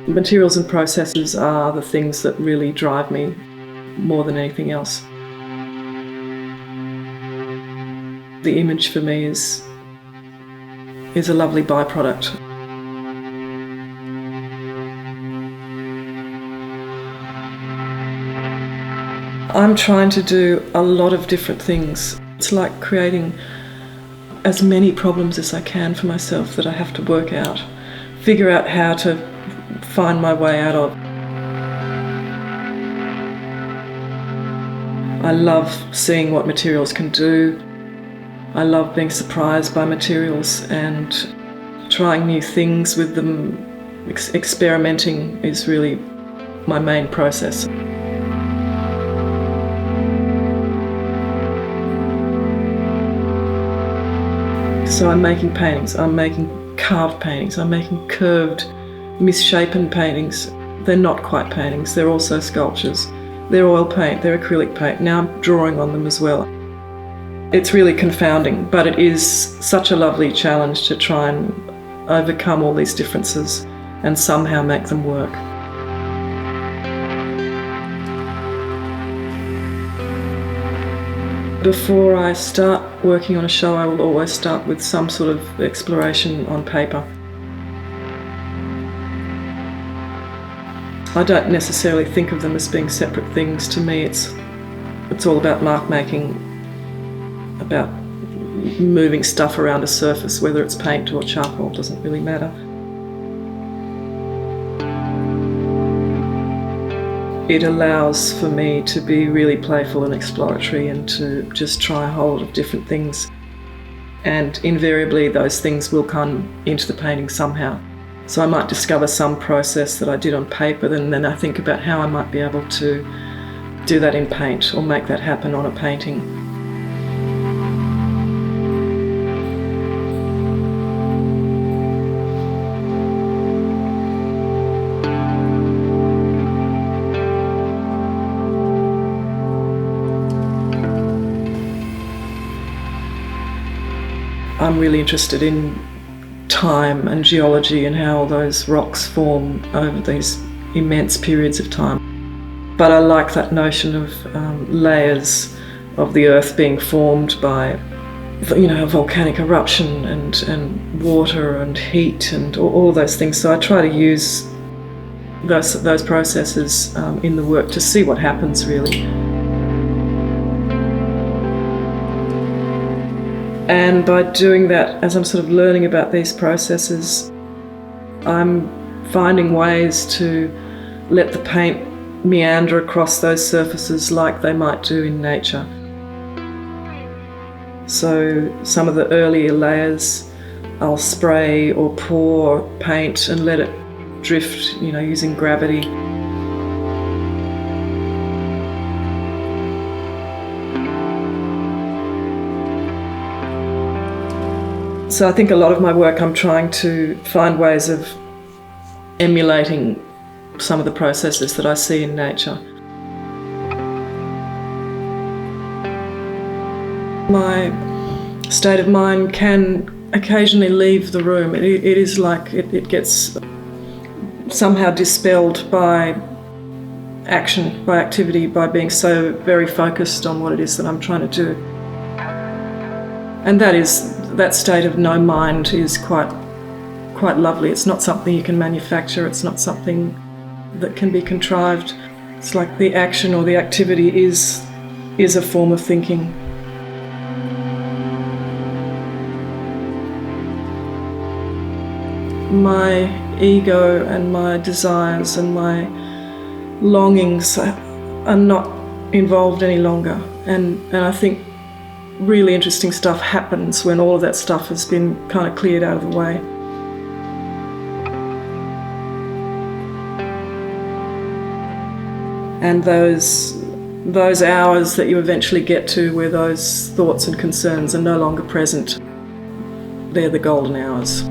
Materials and processes are the things that really drive me more than anything else. The image for me is a lovely byproduct. I'm trying to do a lot of different things. It's like creating as many problems as I can for myself that I have to work out, figure out how to find my way out of. I love seeing what materials can do. I love being surprised by materials and trying new things with them. Experimenting is really my main process. So I'm making paintings, I'm making carved paintings, I'm making curved, misshapen paintings. They're not quite paintings, they're also sculptures. They're oil paint, they're acrylic paint. Now I'm drawing on them as well. It's really confounding, but it is such a lovely challenge to try and overcome all these differences and somehow make them work. Before I start working on a show, I will always start with some sort of exploration on paper. I don't necessarily think of them as being separate things. To me, it's all about mark making, about moving stuff around a surface, whether it's paint or charcoal, doesn't really matter. It allows for me to be really playful and exploratory and to just try a whole lot of different things. And invariably those things will come into the painting somehow. So I might discover some process that I did on paper, and then I think about how I might be able to do that in paint or make that happen on a painting. I'm really interested in time and geology and how those rocks form over these immense periods of time. But I like that notion of layers of the earth being formed by, a volcanic eruption and water and heat and all those things. So I try to use those processes in the work to see what happens really. And by doing that, as I'm sort of learning about these processes, I'm finding ways to let the paint meander across those surfaces like they might do in nature. So some of the earlier layers, I'll spray or pour paint and let it drift, using gravity. So I think a lot of my work, I'm trying to find ways of emulating some of the processes that I see in nature. My state of mind can occasionally leave the room. It is like it gets somehow dispelled by action, by activity, by being so very focused on what it is that I'm trying to do. And that state of no mind is quite lovely. It's not something you can manufacture. It's not something that can be contrived. It's like the action or the activity is a form of thinking. My ego and my desires and my longings are not involved any longer, and I think really interesting stuff happens when all of that stuff has been kind of cleared out of the way. And those hours that you eventually get to where those thoughts and concerns are no longer present, they're the golden hours.